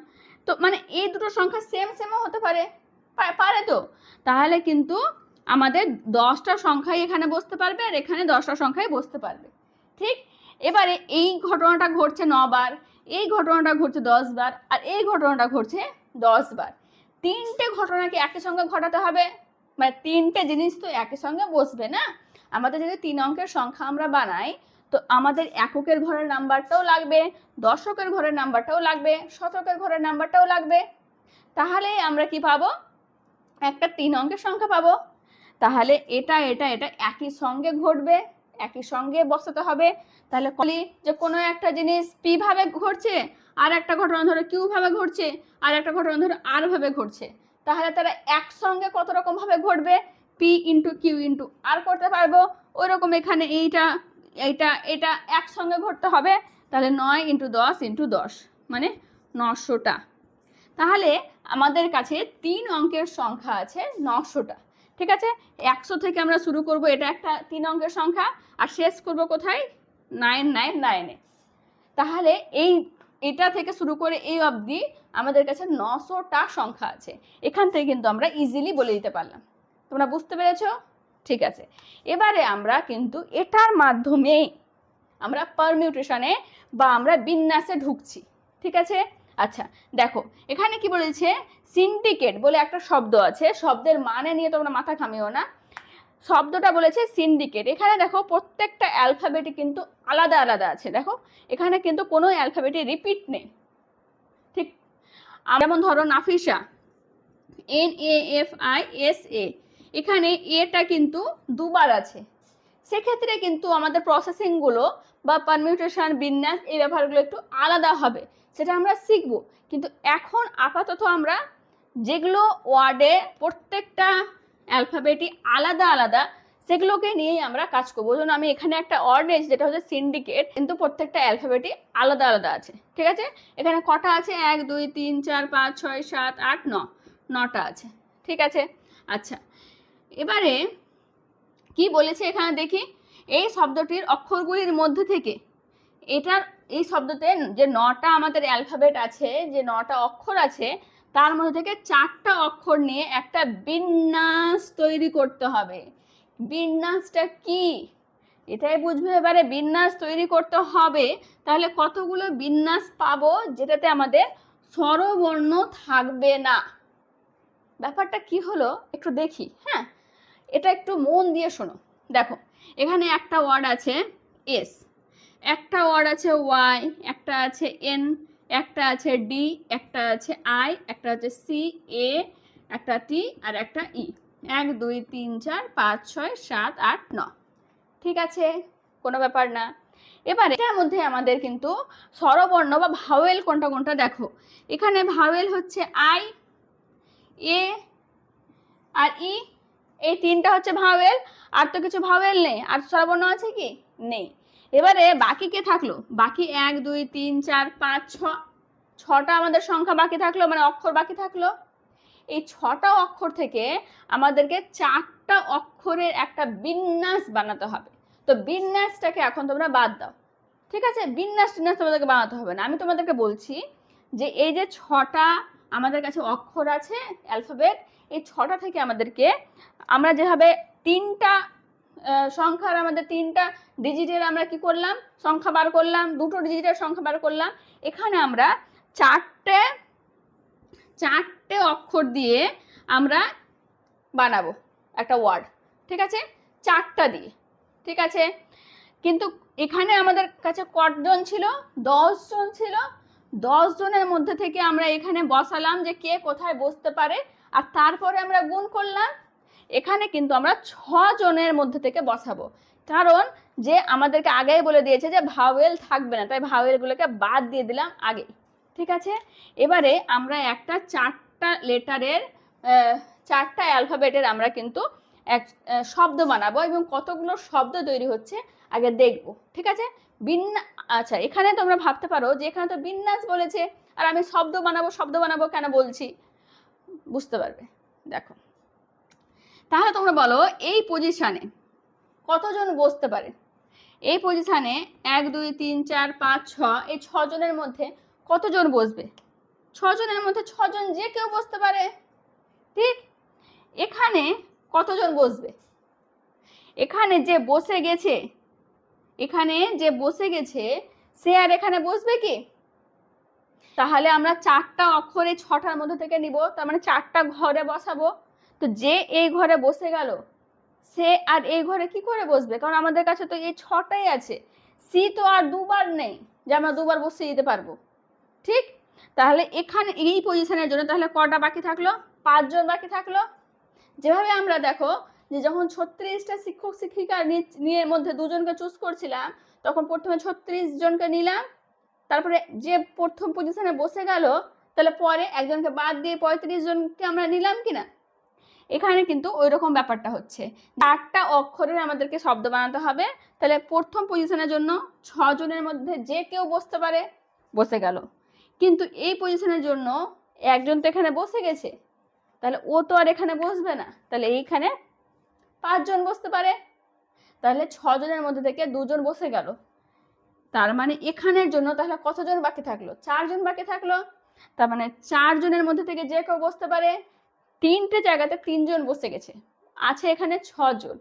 Speaker 1: তো মানে এই দুটো সংখ্যা সেম সেমও হতে পারে, পারে তো। তাহলে কিন্তু আমাদের 10টা সংখ্যাই এখানে বসতে পারবে, আর এখানে 10টা সংখ্যাই বসতে পারবে। ঠিক, এবারে এই ঘটনাটা ঘটছে 9 বার, এই ঘটনাটা ঘটছে 10 বার, আর এই ঘটনাটা ঘটছে 10 বার। 3টে ঘটনাকে একই সঙ্গে ঘটাতে হবে, মানে 3টে জিনিস তো একই সঙ্গে বসবে না। আমাদের যদি 3 অঙ্কের সংখ্যা আমরা বানাই, তো আমাদের এককের ঘরের নাম্বারটাও লাগবে, দশকের ঘরের নাম্বারটাও লাগবে, শতকের ঘরের নাম্বারটাও লাগবে। তাহলে আমরা কি পাবো? একটা 3 অঙ্কের সংখ্যা পাবো। তাহলে এটা এটা এটা একই সঙ্গে ঘটবে, একই সঙ্গে বসাতে হবে। তাহলে যে কোনো একটা জিনিস পি ভাবে ঘটছে, আর একটা ঘটনা ধরো কিউ ভাবে ঘটছে, আর একটা ঘটনা ধরো আর ভাবে ঘটছে, তাহলে তারা একসঙ্গে কত রকম ভাবে ঘটবে? পি ইন্টু কিউ ইন্টু আর করতে পারবো। ওই রকম এখানে এইটা এইটা এটা একসঙ্গে ঘটতে হবে, তাহলে 9 × 10 × 10 মানে 900টা। তাহলে আমাদের কাছে 3 অঙ্কের সংখ্যা আছে 900টা। ঠিক আছে, 100 থেকে আমরা শুরু করব, এটা একটা 3 অঙ্কের সংখ্যা, আর শেষ করব কোথায়? 999-এ। তাহলে এটা থেকে শুরু করে এই অবধি আমাদের কাছে 900টা সংখ্যা আছে। এখান থেকে কিন্তু আমরা ইজিলি বলে দিতে পারলাম। তোমরা বুঝতে পেরেছো? ঠিক আছে, এবারে আমরা কিন্তু এটার মাধ্যমে আমরা পারমিউটেশনে বা আমরা বিন্যাসে ঢুকছি। ঠিক আছে, আচ্ছা দেখো এখানে কি বলেছে, সিন্ডিকেট বলে একটা শব্দ আছে, শব্দের মানে নিয়ে তোমরা মাথা ঘামিও না, শব্দটা বলেছে সিন্ডিকেট। এখানে দেখো প্রত্যেকটা অ্যালফাবেটই কিন্তু আলাদা আলাদা আছে, দেখো এখানে কিন্তু কোনো অ্যালফাবেটে রিপিট নেই। ঠিক, যেমন ধরো নাফিসা, NAFISA, এখানে এটা কিন্তু দুবার আছে, সেক্ষেত্রে কিন্তু আমাদের প্রসেসিংগুলো বা পারমিউটেশন বিন্যাস এই ব্যাপারগুলো একটু আলাদা হবে, সেটা আমরা শিখব। কিন্তু এখন আপাতত আমরা যেগুলো ওয়ার্ডে প্রত্যেকটা অ্যালফাবেটই আলাদা আলাদা, সেগুলোকে নিয়েই আমরা কাজ করবো। ওই জন্য আমি এখানে একটা ওয়ার্ড নিয়েছি যেটা হচ্ছে সিন্ডিকেট, কিন্তু প্রত্যেকটা অ্যালফাবেটই আলাদা আলাদা আছে। ঠিক আছে, এখানে কটা আছে? 1 2 3 4 5 6 7 8 9, 9টা আছে। ঠিক আছে, আচ্ছা এবারে কি বলেছে এখানে দেখি, এই শব্দটির অক্ষরগুলির মধ্যে থেকে এটার এই শব্দতে যে 9টা আমাদের অ্যালফাবেট আছে, যে 9টা অক্ষর আছে, তার মধ্যে থেকে 4টা অক্ষর নিয়ে একটা বিন্যাস তৈরি করতে হবে। বিন্যাসটা কি এটাই বুঝবে। এবারে বিন্যাস তৈরি করতে হবে, তাহলে কতগুলো বিন্যাস পাবো যেটাতে আমাদের স্বরবর্ণ থাকবে না। ব্যাপারটা কি হলো একটু দেখি, হ্যাঁ এটা একটু মন দিয়ে শোনো। দেখো এখানে একটা ওয়ার্ড আছে এস, একটা ওয়ার্ড আছে ওয়াই, একটা আছে এন, একটা আছে ডি, একটা আছে আই, একটা আছে সি, এ, একটা টি, আর একটা ই। 1 2 3 4 5 6 7 8 9। ঠিক আছে, কোনো ব্যাপার না। এবার এটার মধ্যে আমাদের কিন্তু স্বরবর্ণ বা ভাওয়েল কোনটা কোনটা দেখো, এখানে ভাওয়েল হচ্ছে আই, এ আর ই, এই 3টা হচ্ছে ভাওয়েল, আর তো কিছু ভাওয়েল নেই। আর স্বরবর্ণ আছে কি? নেই। এবারে বাকি কে থাকলো? বাকি 1 2 3 4 5 6, 6টা আমাদের সংখ্যা বাকি থাকলো, মানে অক্ষর বাকি থাকলো। এই 6টা অক্ষর থেকে আমাদেরকে 4টা অক্ষরের একটা বিন্যাস বানাতে হবে। তো বিন্যাসটাকে এখন তোমরা বাদ দাও, ঠিক আছে? বিন্যাস তোমাদেরকে বানাতে হবে না। আমি তোমাদেরকে বলছি যে এই যে 6টা আমাদের কাছে অক্ষর আছে অ্যালফাবেট, এই 6টা থেকে আমাদেরকে আমরা যেভাবে 3টা সংখ্যার, আমাদের 3টা ডিজিটের আমরা কি করলাম, সংখ্যা বার করলাম, 2টো ডিজিটের সংখ্যা বার করলাম, এখানে আমরা 4টে অক্ষর দিয়ে আমরা বানাবো একটা ওয়ার্ড, ঠিক আছে? 4টা দিয়ে, ঠিক আছে? কিন্তু এখানে আমাদের কাছে কতজন ছিল? 10 জন ছিল। 10 জনের মধ্যে থেকে আমরা এখানে বসালাম যে কে কোথায় বসতে পারে, আর তারপরে আমরা গুণ করলাম। এখানে কিন্তু আমরা 6 জনের মধ্যে থেকে বসাবো, কারণ যে আমাদেরকে আগেই বলে দিয়েছে যে ভাওয়েল থাকবে না, তাই ভাওয়েলগুলোকে বাদ দিয়ে দিলাম আগে, ঠিক আছে? এবারে আমরা একটা 4টা লেটারের 4টা অ্যালফাবেটের আমরা কিন্তু এক শব্দ বানাবো, এবং কতগুলো শব্দ তৈরি হচ্ছে আগে দেখবো, ঠিক আছে? আচ্ছা, এখানে তোমরা ভাবতে পারো যে এখানে তো বিন্যাস বলেছে, আর আমি শব্দ বানাবো কেন বলছি, বুঝতে পারবে। দেখো, তাহলে তোমরা বলো এই পজিশনে কতজন বসতে পারে? এই পজিশনে 1 2 3 4 5 6, এই 6 জনের মধ্যে কতজন বসবে? 6 জনের মধ্যে 6 জন যে কেউ বসতে পারে, ঠিক? এখানে কতজন বসবে? এখানে যে বসে গেছে, সে আর এখানে বসবে কি? তাহলে আমরা 4টা অক্ষরে 6টার মধ্যে থেকে নিব, তার মানে 4টা ঘরে বসাবো। তো যে এই ঘরে বসে গেল, সে আর এই ঘরে কি করে বসবে? কারণ আমাদের কাছে তো এই 6টাই আছে, সি তো আর দুবার নেই যে আমরা দুবার বসিয়ে দিতে পারবো, ঠিক? তাহলে এখানে এই পজিশনের জন্য তাহলে কটা বাকি থাকলো? 5 জন বাকি থাকলো। যেভাবে আমরা দেখো যে যখন 36টা শিক্ষক শিক্ষিকা নিয়ে মধ্যে 2 জনকে চুজ করছিলাম, তখন প্রথমে 36 জনকে নিলাম, তারপরে যে প্রথম পজিশনে বসে গেল, তাহলে পরে একজনকে বাদ দিয়ে 35 জনকে আমরা নিলাম কিনা? এখানে কিন্তু ওই রকম ব্যাপারটা হচ্ছে। 4টা অক্ষরের আমাদেরকে শব্দ বানাতে হবে, তাহলে প্রথম পজিশনের জন্য 6 জনের মধ্যে যে কেউ বসতে পারে, বসে গেল। কিন্তু এই পজিশনের জন্য একজন তো এখানে বসে গেছে, তাহলে ও তো আর এখানে বসবে না, তাহলে এইখানে 5 জন বসতে পারে। তাহলে 6 জনের মধ্যে থেকে 2 জন বসে গেল, তার মানে এখানের জন্য তাহলে কতজন বাকি থাকলো? 4 জন বাকি থাকলো। তার মানে 4 জনের মধ্যে থেকে যে কেউ বসতে পারে। 3টে জায়গাতে 3 জন বসে গেছে, আছে এখানে 6 জন।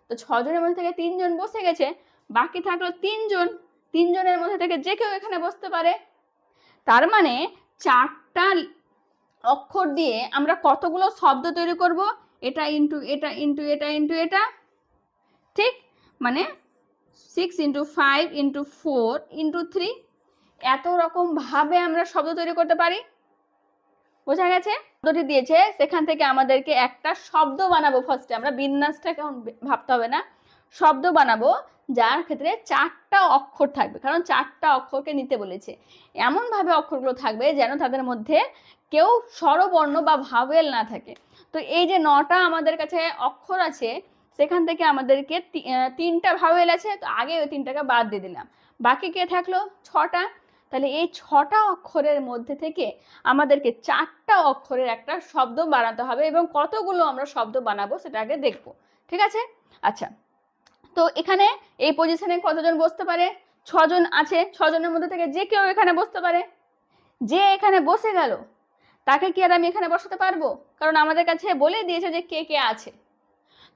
Speaker 1: তো 6 জনের মধ্যে থেকে 3 জন বসে গেছে, বাকি থাকলো 3 জন। 3 জনের মধ্যে থেকে যে কেউ এখানে বসতে পারে। তার মানে 4টা অক্ষর দিয়ে আমরা কতগুলো শব্দ তৈরি করব? এটা ইনটু এটা ইনটু এটা ইনটু এটা, ঠিক? মানে 6 × 5 × 4 × 3, এত রকম ভাবে আমরা শব্দ তৈরি করতে পারি। বোঝা গেছে? শব্দটি দিয়েছে, সেখান থেকে আমাদেরকে একটা শব্দ বানাবো। ফার্স্টে আমরা বিন্যাসটা কেমন ভাবতে হবে না, শব্দ বানাবো যার ক্ষেত্রে 4টা অক্ষর থাকবে, কারণ 4টা অক্ষরকে নিতে বলেছে। এমন ভাবে অক্ষরগুলো থাকবে যেন তাদের মধ্যে কেউ স্বরবর্ণ বা ভাওয়েল না থাকে। তো এই যে 9টা আমাদের কাছে অক্ষর আছে, সেখান থেকে আমাদেরকে 3টা ভাওয়েল আছে, তো আগে ওই 3টাকে বাদ দিয়ে দিলাম, বাকি কে থাকলো? 6টা। তাহলে এই 6টা অক্ষরের মধ্যে থেকে আমাদেরকে 4টা অক্ষরের একটা শব্দ বানাতে হবে, এবং কতগুলো আমরা শব্দ বানাবো সেটা আগে দেখবো, ঠিক আছে? আচ্ছা, তো এখানে এই পজিশনে কতজন বসতে পারে? 6 জন আছে। 6 জনের মধ্যে থেকে যে কেউ এখানে বসতে পারে। যে এখানে বসে গেল, তাকে কি আর আমি এখানে বসাতে পারবো? কারণ আমাদের কাছে বলে দিয়েছে যে কে কে আছে।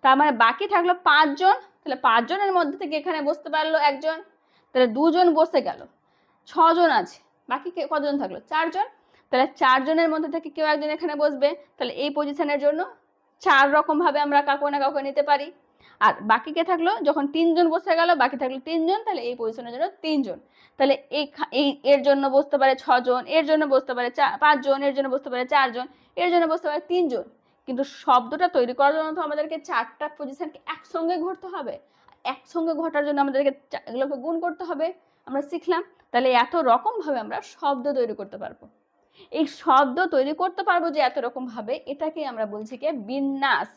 Speaker 1: তার মানে বাকি থাকলো 5 জন। তাহলে 5 জনের মধ্যে থেকে এখানে বসতে পারলো একজন, তাহলে 2 জন বসে গেল। 6 জন আছে, বাকি কতজন থাকলো? 4 জন। তাহলে 4 জনের মধ্যে থেকে কেউ একজন এখানে বসবে। তাহলে এই পজিশনের জন্য 4 রকম ভাবে আমরা কাউকে না কাউকে নিতে পারি। আর বাকি কে থাকলো? যখন 3 জন বসে গেল, বাকি থাকলো 3 জন, তাহলে এই পজিশনের জন্য 3 জন। তাহলে এর জন্য বসতে পারে 6 জন, এর জন্য বসতে পারে 5 জন, এর জন্য বসতে পারে 4 জন, এর জন্য বসতে পারে 3 জন। কিন্তু শব্দটা তৈরি করার জন্য তো আমাদেরকে 4টা পজিশনকে একসঙ্গে ঘটতে হবে। একসঙ্গে ঘটার জন্য আমাদেরকে এগুলোকে গুণ করতে হবে, আমরা শিখলাম। তাহলে এত রকম ভাবে আমরা শব্দ তৈরি করতে পারবো। এই শব্দ তৈরি করতে পারবো যে এত রকম ভাবে, এটাকে আমরা বলছি কি বিন্যাস,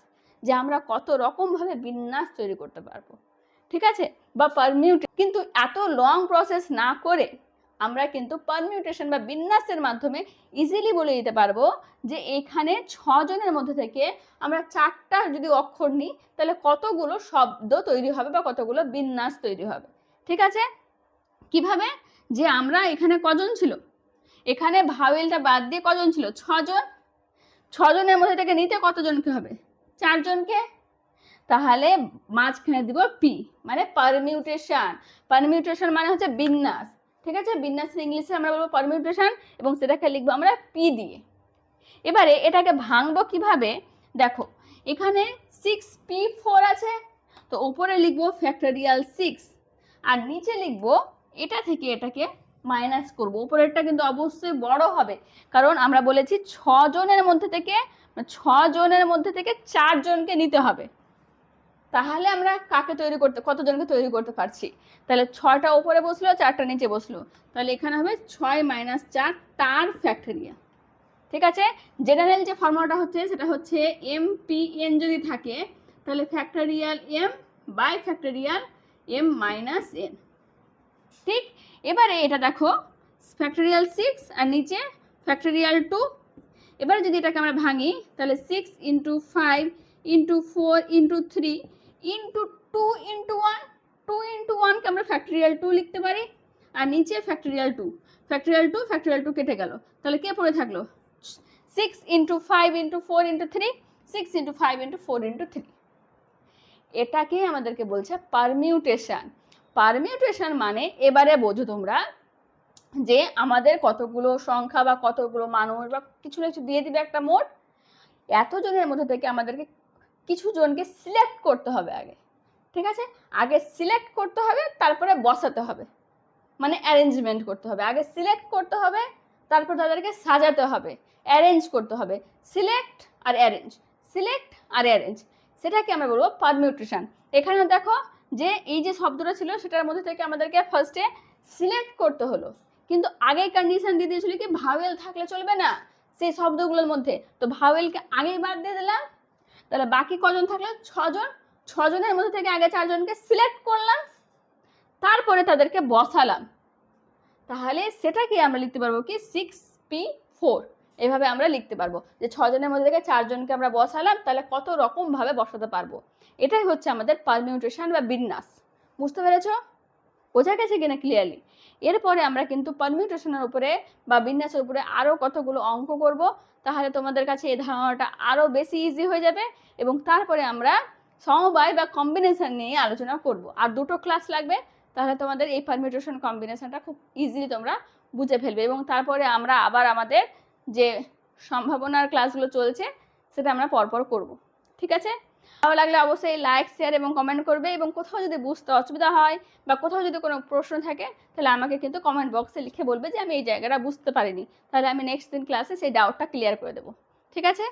Speaker 1: যে আমরা কত রকম ভাবে বিন্যাস তৈরি করতে পারবো, ঠিক আছে, বা পারমিউটেশন। কিন্তু এত লং প্রসেস না করে আমরা কিন্তু পারমিউটেশন বা বিন্যাসের মাধ্যমে ইজিলি বলে দিতে পারবো যে এখানে 6 জনের মধ্যে থেকে আমরা 4টা যদি অক্ষর নিই তাহলে কতগুলো শব্দ তৈরি হবে বা কতগুলো বিন্যাস তৈরি হবে। ঠিক আছে, কিভাবে? যে আমরা এখানে কজন ছিল, এখানে ভাওয়েলটা বাদ দিয়ে কজন ছিল, 6 জন। 6 জনের মধ্যে থেকে নিতে কতজনকে হবে, 4 জনকে। তাহলে মাঝখানে দিব পি, মানে পারমিউটেশন। পারমিউটেশন মানে হচ্ছে বিন্যাস। ঠিক আছে, বিন্যাসের ইংলিশে আমরা বলবো পারমিউটেশন, এবং সেটাকে লিখবো আমরা পি দিয়ে। এবারে এটাকে ভাঙবো কিভাবে, দেখো এখানে 6p4 আছে, তো উপরে লিখবো ফ্যাক্টোরিয়াল 6, আর নিচে লিখবো এটা থেকে এটাকে মাইনাস করবো। উপরেরটা কিন্তু অবশ্যই বড় হবে, কারণ আমরা বলেছি 6 জনের মধ্যে থেকে 4 জনকে নিতে হবে। তাহলে আমরা কাকে তৈরি করতে, কতজনকে তৈরি করতে পারছি, তাহলে 6টা উপরে বসলো, 4টা নিচে বসলো, তাহলে এখানে হবে 6 - 4 তার ফ্যাক্টোরিয়াল। ঠিক আছে, জেনারেল যে ফর্মুলাটা হচ্ছে সেটা হচ্ছে MPN যদি থাকে তাহলে factorial M by factorial M - N। ঠিক, এবারে এটা দেখো ফ্যাক্টোরিয়াল 6 আর নিচে ফ্যাক্টোরিয়াল 2। এবারে যদি এটাকে আমরা ভাঙি তাহলে 6 × 5 × 4 × 3 × 2 × 1, 2 × 1 কে আমরা ফ্যাক্টোরিয়াল 2 লিখতে পারি, আর নিচে ফ্যাক্টোরিয়াল 2, ফ্যাক্টোরিয়াল 2 কেটে গেল, তাহলে কে পড়ে থাকলো, 6 × 5 × 4 × 3, 6 × 5 × 4 × 3। এটাকে আমাদেরকে বলছে পারমিউটেশন। পারমিউটেশন মানে এবারে বোঝো তোমরা যে আমাদের কতগুলো সংখ্যা বা কতগুলো মানুষ বা কিছু না কিছু দিয়ে দিবে একটা মোট, এতজনের মধ্যে থেকে আমাদেরকে কিছু জনকে সিলেক্ট করতে হবে আগে। ঠিক আছে, আগে সিলেক্ট করতে হবে, তারপরে বসাতে হবে, মানে অ্যারেঞ্জমেন্ট করতে হবে। আগে সিলেক্ট করতে হবে, তারপর তাদেরকে সাজাতে হবে, অ্যারেঞ্জ করতে হবে। সিলেক্ট আর অ্যারেঞ্জ, সিলেক্ট আর অ্যারেঞ্জ, সেটাকে আমরা বলবো পারমিউটেশন। এখানে দেখো যে এই যে শব্দটা ছিল সেটার মধ্যে থেকে আমাদেরকে ফার্স্টে সিলেক্ট করতে হলো, কিন্তু আগে কন্ডিশন দিয়ে দিয়েছিল কি ভাওয়েল থাকলে চলবে না সেই শব্দগুলোর মধ্যে, তো ভাওয়েলকে আগেই বাদ দিয়ে দিলাম। তাহলে বাকি কজন থাকলো, 6 জন। 6 জনের মধ্যে থেকে আগে 4 জনকে সিলেক্ট করলাম, তারপরে তাদেরকে বসালাম। তাহলে সেটাকে আমরা লিখতে পারবো কি 6p4, এভাবে আমরা লিখতে পারবো যে 6 জনের মধ্যে থেকে 4 জনকে আমরা বসালাম, তাহলে কত রকম ভাবে বসাতে পারবো। এটাই হচ্ছে আমাদের পারমিউটেশন বা বিন্যাস। বুঝতে পেরেছো, বোঝা গেছে কিনা ক্লিয়ারলি? এরপরে আমরা কিন্তু পারমিউটেশনের উপরে বা বিন্যাসের উপরে আরো কতগুলো অঙ্ক করব, তাহলে তোমাদের কাছে এই ধারণাটা আরো বেশি ইজি হয়ে যাবে, এবং তারপরে আমরা সমবায় বা কম্বিনেশন নিয়ে আলোচনা করব। আর 2টো ক্লাস লাগবে, তাহলে তোমাদের এই পারমিউটেশন কম্বিনেশনটা খুব ইজিলি তোমরা বুঝে ফেলবে, এবং তারপরে আমরা আবার আমাদের যে সম্ভাবনার ক্লাসগুলো চলছে সেটা আমরা পরপর করব। ঠিক আছে, ভালো লাগলে অবশ্যই লাইক, শেয়ার এবং কমেন্ট করবে, এবং কোথাও যদি বুঝতে অসুবিধা হয় বা কোথাও যদি কোনো প্রশ্ন থাকে তাহলে আমাকে কিন্তু কমেন্ট বক্সে লিখে বলবে যে আমি এই জায়গাটা বুঝতে পারিনি, তাহলে আমি নেক্সট দিন ক্লাসে সেই ডাউটটা ক্লিয়ার করে দেবো। ঠিক আছে।